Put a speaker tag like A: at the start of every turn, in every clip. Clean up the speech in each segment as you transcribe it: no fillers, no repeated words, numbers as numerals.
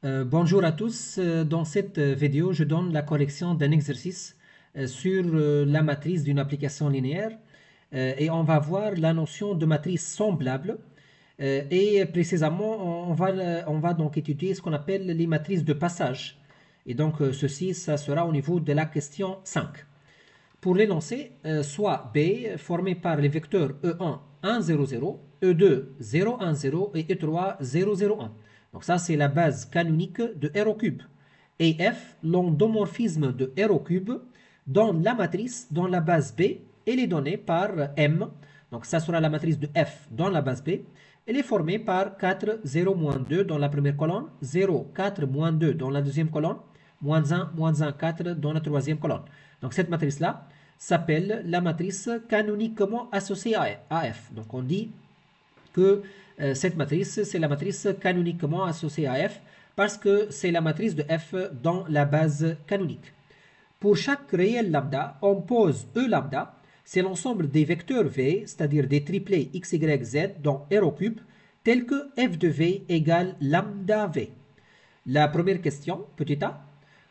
A: Bonjour à tous. Dans cette vidéo, je donne la correction d'un exercice sur la matrice d'une application linéaire et on va voir la notion de matrice semblable et précisément on va donc étudier ce qu'on appelle les matrices de passage. Et donc ceci, ça sera au niveau de la question 5. Pour l'énoncé, soit B formé par les vecteurs E1, 1, 0, 0, E2, 0, 1, 0 et E3, 0, 0, 1. Donc ça, c'est la base canonique de R au cube. Et F, l'endomorphisme de R au cube dans la matrice, dans la base B, elle est donnée par M. Donc ça sera la matrice de F dans la base B. Elle est formée par 4, 0, moins 2 dans la première colonne, 0, 4, moins 2 dans la deuxième colonne, moins 1, 4 dans la troisième colonne. Donc cette matrice-là s'appelle la matrice canoniquement associée à F. Donc on dit que cette matrice, c'est la matrice canoniquement associée à F parce que c'est la matrice de F dans la base canonique. Pour chaque réel lambda, on pose E lambda, c'est l'ensemble des vecteurs V, c'est-à-dire des triplets x, y, z dans R au cube, tel que f de V égale lambda V. La première question, petit a,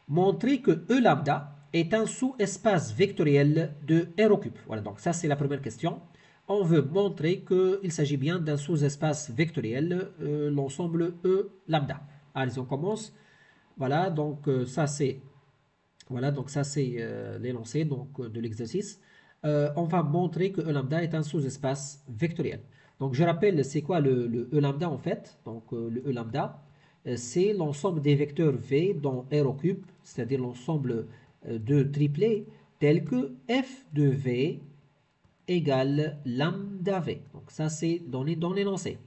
A: montrer que E lambda est un sous-espace vectoriel de R au cube. Voilà, donc ça c'est la première question. On veut montrer qu'il s'agit bien d'un sous-espace vectoriel, l'ensemble E lambda. Allez, on commence. Voilà, donc ça c'est l'énoncé de l'exercice. On va montrer que E lambda est un sous-espace vectoriel. Donc je rappelle, c'est quoi le E lambda en fait? Donc le E lambda, c'est l'ensemble des vecteurs V dans R au cube, c'est-à-dire l'ensemble de triplets tels que f de V égale lambda V. Donc ça c'est donné dans l'énoncé.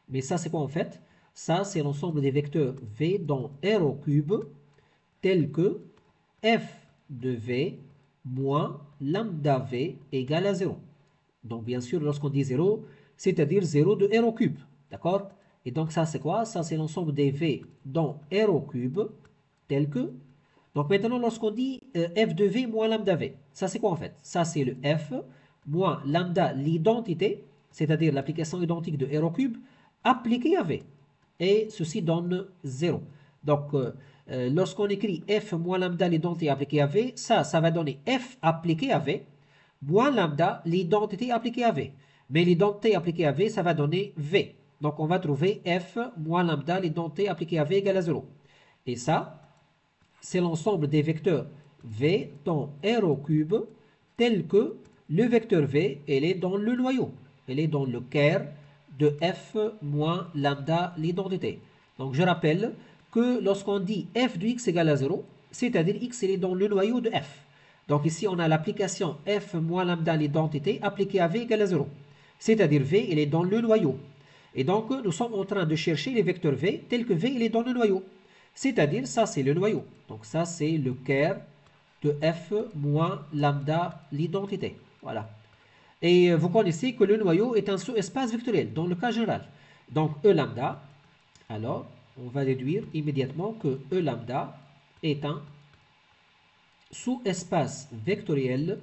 A: Mais ça c'est quoi en fait? Ça c'est l'ensemble des vecteurs V dans R au cube tels que f de V moins lambda V égale à 0. Donc bien sûr lorsqu'on dit 0, c'est-à-dire 0 de R au cube. D'accord? Et donc ça c'est quoi? Ça c'est l'ensemble des V dans R au cube tel que... Donc maintenant lorsqu'on dit f de V moins lambda V, ça c'est quoi en fait? Ça c'est le f moins lambda l'identité, c'est-à-dire l'application identique de R au cube, appliquée à V. Et ceci donne 0. Donc lorsqu'on écrit f moins lambda l'identité appliquée à V, ça va donner f appliqué à V moins lambda l'identité appliquée à V. Mais l'identité appliquée à V, ça va donner V. Donc on va trouver f moins lambda l'identité appliquée à V égale à 0. Et ça, c'est l'ensemble des vecteurs V dans R au cube tel que le vecteur V, elle est dans le noyau. Elle est dans le cœur de f moins lambda l'identité. Donc je rappelle que lorsqu'on dit f de x égale à 0, c'est-à-dire x elle est dans le noyau de f. Donc ici on a l'application f moins lambda l'identité appliquée à v égale à 0. C'est-à-dire v elle est dans le noyau. Et donc nous sommes en train de chercher les vecteurs v tels que v il est dans le noyau. C'est-à-dire ça c'est le noyau. Donc ça c'est le cœur de f moins lambda l'identité. Voilà. Et vous connaissez que le noyau est un sous-espace vectoriel dans le cas général. Donc E lambda, alors on va déduire immédiatement que E lambda est un sous-espace vectoriel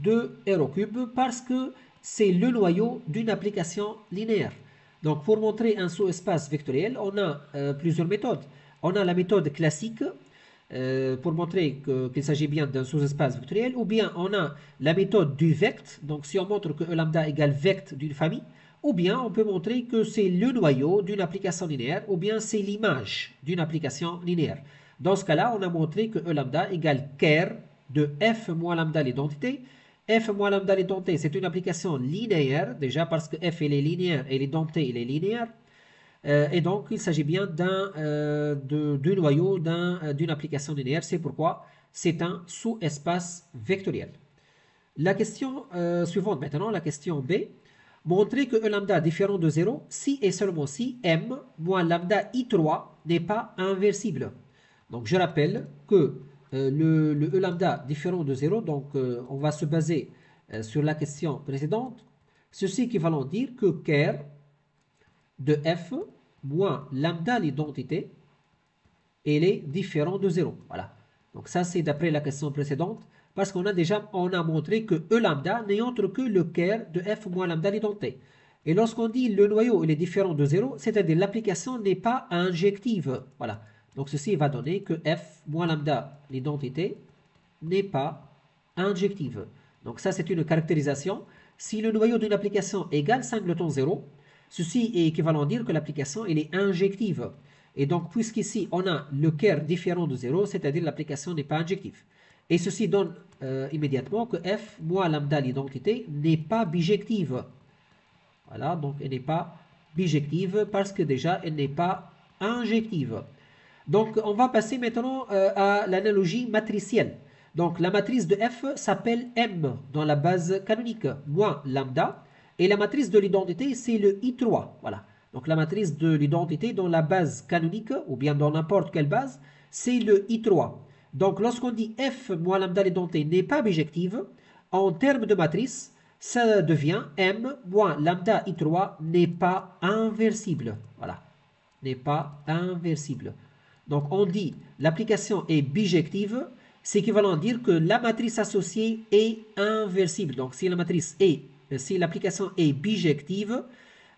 A: de R au cube parce que c'est le noyau d'une application linéaire. Donc pour montrer un sous-espace vectoriel, on a plusieurs méthodes. On a la méthode classique pour montrer qu'il s'agit bien d'un sous-espace vectoriel, ou bien on a la méthode du vect, donc si on montre que E lambda égale vect d'une famille, ou bien on peut montrer que c'est le noyau d'une application linéaire, ou bien c'est l'image d'une application linéaire. Dans ce cas-là, on a montré que E lambda égale ker de f moins lambda l'identité. F moins lambda l'identité, c'est une application linéaire, déjà parce que f il est linéaire et l'identité il est linéaire. Et donc, il s'agit bien du noyau d'une application linéaire. C'est pourquoi c'est un sous-espace vectoriel. La question suivante maintenant, la question B. Montrer que E lambda différent de 0 si et seulement si M moins lambda I3 n'est pas inversible. Donc, je rappelle que le E lambda différent de 0, donc on va se baser sur la question précédente. Ceci équivalent dire que ker de f moins lambda l'identité, elle est différente de 0. Voilà. Donc ça, c'est d'après la question précédente, parce qu'on a déjà montré que E lambda n'est autre que le cœur de f moins lambda l'identité. Et lorsqu'on dit le noyau il est différent de 0, c'est-à-dire l'application n'est pas injective. Voilà. Donc ceci va donner que f moins lambda, l'identité, n'est pas injective. Donc ça, c'est une caractérisation. Si le noyau d'une application égale singleton 0, ceci est équivalent à dire que l'application elle est injective. Et donc, puisqu'ici, on a le cœur différent de 0, c'est-à-dire l'application n'est pas injective. Et ceci donne immédiatement que f moins lambda, l'identité, n'est pas bijective. Voilà, donc elle n'est pas bijective parce que déjà, elle n'est pas injective. Donc, on va passer maintenant à l'analogie matricielle. Donc, la matrice de f s'appelle M dans la base canonique, moins lambda. Et la matrice de l'identité, c'est le I3. Voilà. Donc, la matrice de l'identité dans la base canonique, ou bien dans n'importe quelle base, c'est le I3. Donc, lorsqu'on dit f moins lambda l'identité n'est pas bijective, en termes de matrice, ça devient M moins lambda I3 n'est pas inversible. Voilà. N'est pas inversible. Donc on dit l'application est bijective, c'est équivalent à dire que la matrice associée est inversible. Donc si l'application est bijective,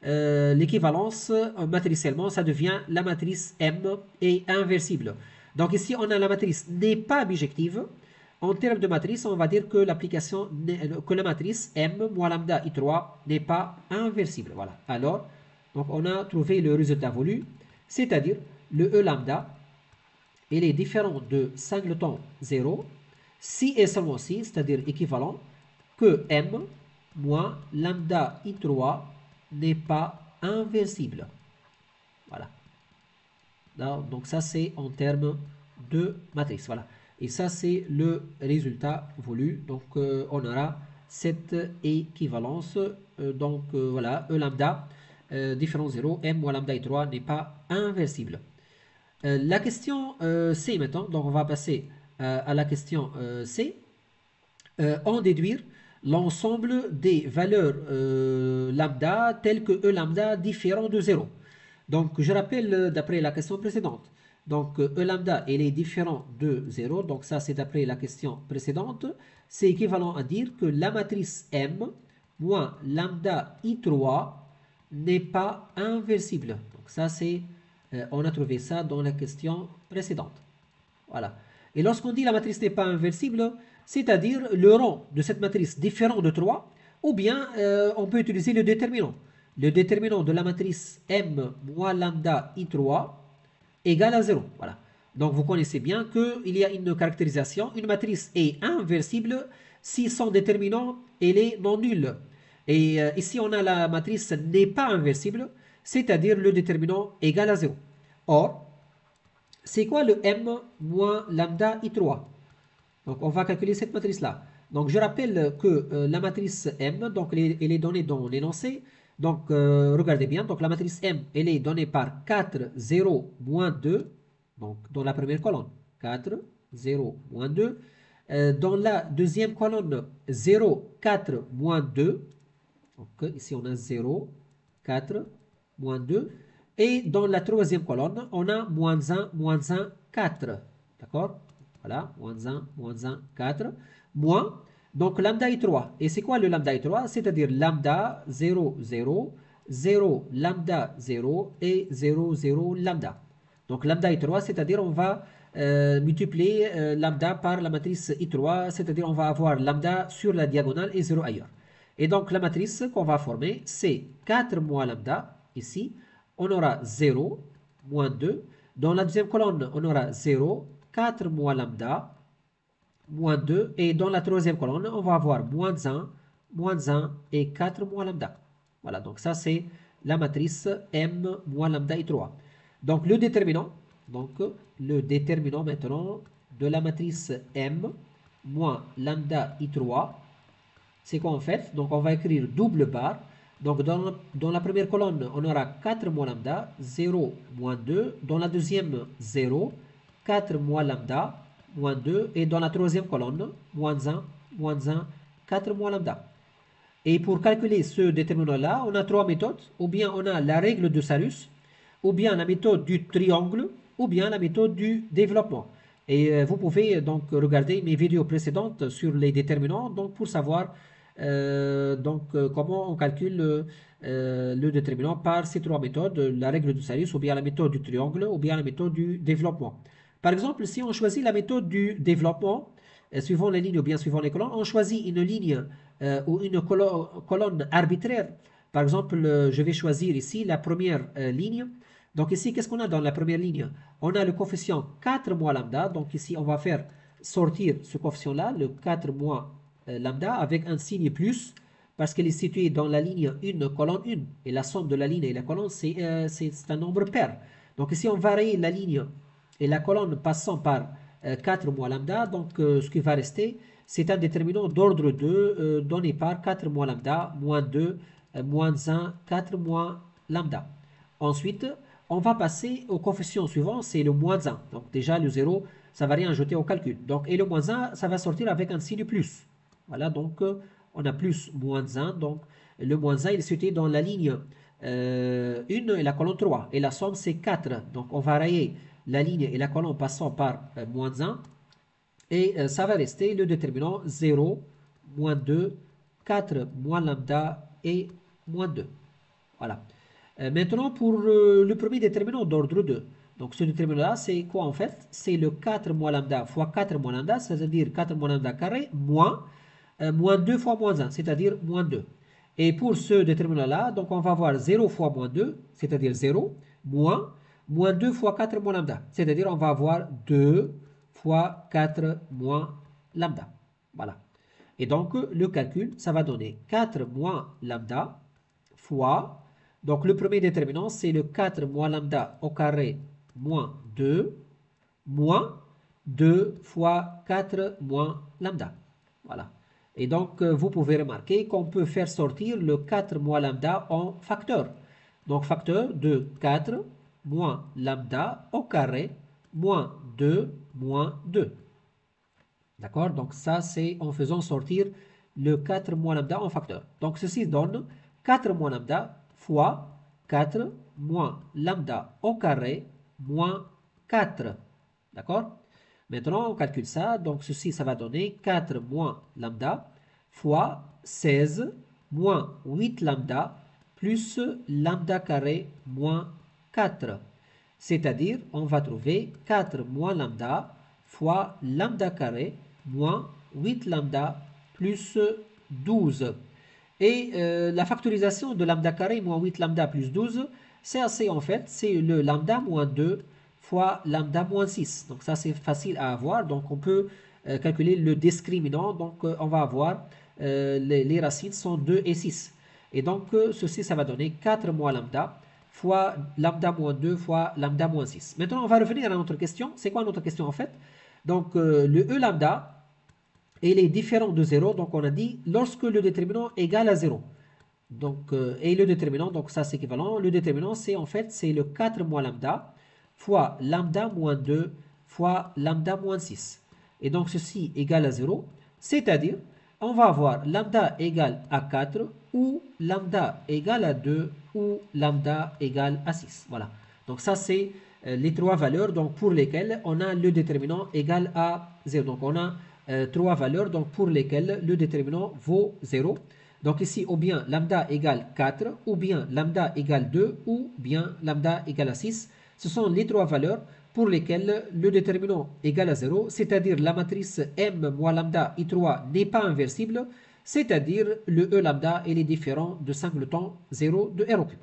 A: l'équivalence matriciellement, ça devient la matrice M est inversible. Donc ici on a la matrice n'est pas bijective. En termes de matrice, on va dire que la matrice M moins lambda I3 n'est pas inversible. Voilà. Alors, donc on a trouvé le résultat voulu, c'est-à-dire le E lambda il est différent de singleton 0 si et seulement si, c'est-à-dire équivalent, que M moins lambda I3 n'est pas inversible. Voilà. Donc ça c'est en termes de matrice. Voilà. Et ça c'est le résultat voulu. Donc on aura cette équivalence. Voilà, E lambda différent 0, M moins lambda I3 n'est pas inversible. La question C maintenant, donc on va passer à la question C. En déduire l'ensemble des valeurs lambda telles que E lambda différent de 0. Donc je rappelle d'après la question précédente. Donc E lambda il est différent de 0, donc ça c'est d'après la question précédente. C'est équivalent à dire que la matrice M moins lambda I3 n'est pas inversible. Donc ça c'est on a trouvé ça dans la question précédente. Voilà. Et lorsqu'on dit la matrice n'est pas inversible, c'est-à-dire le rang de cette matrice différent de 3, ou bien on peut utiliser le déterminant. Le déterminant de la matrice M moins lambda I3 égale à 0. Voilà. Donc vous connaissez bien qu'il y a une caractérisation. Une matrice est inversible si son déterminant est non nul. Et ici on a la matrice n'est pas inversible, c'est-à-dire le déterminant égal à 0. Or, c'est quoi le M moins lambda I3? Donc, on va calculer cette matrice-là. Donc, je rappelle que la matrice M, donc, elle est donnée dans l'énoncé. Donc, regardez bien. Donc, la matrice M, elle est donnée par 4, 0, moins 2. Donc, dans la première colonne, 4, 0, moins 2. Dans la deuxième colonne, 0, 4, moins 2. Donc, ici, on a 0, 4, moins 2. Et dans la troisième colonne, on a moins 1, 4. D'accord? Voilà, moins 1, 4. Moins, donc lambda I3. Et c'est quoi le lambda I3? C'est-à-dire lambda 0, 0, 0, lambda 0 et 0, 0, lambda. Donc lambda I3, c'est-à-dire on va multiplier lambda par la matrice I3, c'est-à-dire on va avoir lambda sur la diagonale et 0 ailleurs. Et donc la matrice qu'on va former, c'est 4 moins lambda, ici, on aura 0, moins 2. Dans la deuxième colonne, on aura 0, 4 moins lambda, moins 2. Et dans la troisième colonne, on va avoir moins 1 et 4 moins lambda. Voilà, donc ça c'est la matrice M moins lambda I3. Donc le déterminant maintenant de la matrice M moins lambda I3, c'est quoi en fait? Donc on va écrire double barre. Donc dans la première colonne, on aura 4 moins lambda, 0, moins 2. Dans la deuxième, 0, 4 moins lambda, moins 2. Et dans la troisième colonne, moins 1, 4 moins lambda. Et pour calculer ce déterminant-là, on a trois méthodes. Ou bien on a la règle de Sarus, ou bien la méthode du triangle, ou bien la méthode du développement. Et vous pouvez donc regarder mes vidéos précédentes sur les déterminants donc pour savoir Comment on calcule le déterminant par ces trois méthodes, la règle de Salis, ou bien la méthode du triangle, ou bien la méthode du développement. Par exemple, si on choisit la méthode du développement, suivant les lignes ou bien suivant les colonnes, on choisit une ligne ou une colonne arbitraire. Par exemple, je vais choisir ici la première ligne. Donc ici, qu'est-ce qu'on a dans la première ligne? On a le coefficient 4 moins lambda. Donc ici, on va faire sortir ce coefficient-là, le 4 moins lambda, avec un signe plus, parce qu'elle est située dans la ligne 1, colonne 1. Et la somme de la ligne et la colonne, c'est un nombre pair. Donc ici, on va rayer la ligne et la colonne passant par 4 moins lambda. Donc ce qui va rester, c'est un déterminant d'ordre 2 donné par 4 moins lambda, moins 2, moins 1, 4 moins lambda. Ensuite, on va passer au coefficient suivant, c'est le moins 1. Donc déjà, le 0, ça ne va rien ajouter au calcul. Donc, et le moins 1, ça va sortir avec un signe plus. Voilà, donc on a plus, moins 1. Donc le moins 1, il est situé dans la ligne 1 et la colonne 3. Et la somme, c'est 4. Donc on va rayer la ligne et la colonne passant par moins 1. Et ça va rester le déterminant 0, moins 2, 4 moins lambda et moins 2. Voilà. Maintenant, pour le premier déterminant d'ordre 2. Donc, ce déterminant-là, c'est quoi en fait? C'est le 4 moins lambda fois 4 moins lambda, c'est-à-dire 4 moins lambda carré, moins 2 fois moins 1, c'est-à-dire moins 2. Et pour ce déterminant-là, donc on va avoir 0 fois moins 2, c'est-à-dire 0, moins 2 fois 4 moins lambda, c'est-à-dire on va avoir 2 fois 4 moins lambda. Voilà. Et donc, le calcul, ça va donner 4 moins lambda fois, donc le premier déterminant, c'est le 4 moins lambda au carré moins 2, moins 2 fois 4 moins lambda. Voilà. Et donc, vous pouvez remarquer qu'on peut faire sortir le 4 moins lambda en facteur. Donc, facteur de 4 moins lambda au carré moins 2 moins 2. D'accord? Donc, ça, c'est en faisant sortir le 4 moins lambda en facteur. Donc, ceci donne 4 moins lambda fois 4 moins lambda au carré moins 4. D'accord? Maintenant, on calcule ça. Donc, ceci, ça va donner 4 moins lambda fois 16 moins 8 lambda plus lambda carré moins 4. C'est-à-dire, on va trouver 4 moins lambda fois lambda carré moins 8 lambda plus 12. Et la factorisation de lambda carré moins 8 lambda plus 12, c'est assez en fait, c'est le lambda moins 2 fois lambda moins 6. Donc ça c'est facile à avoir, donc on peut calculer le discriminant, donc on va avoir, les racines sont 2 et 6. Et donc ceci ça va donner 4 moins lambda fois lambda moins 2 fois lambda moins 6. Maintenant on va revenir à notre question, c'est quoi notre question en fait? Donc le E lambda, il est différent de 0, donc on a dit lorsque le déterminant est égal à 0. Donc, et le déterminant, donc ça c'est équivalent, le déterminant c'est en fait c'est le 4 moins lambda fois lambda moins 2 fois lambda moins 6. Et donc ceci égale à 0, c'est-à-dire on va avoir lambda égale à 4 ou lambda égale à 2 ou lambda égale à 6. Voilà, donc ça c'est les trois valeurs donc, pour lesquelles on a le déterminant égal à 0. Donc on a trois valeurs donc, pour lesquelles le déterminant vaut 0. Donc ici, ou bien lambda égale 4, ou bien lambda égale 2, ou bien lambda égale à 6. Ce sont les trois valeurs pour lesquelles le déterminant égale à 0, c'est-à-dire la matrice M moins lambda I3 n'est pas inversible, c'est-à-dire le E lambda est différent de singleton 0 de R au cube.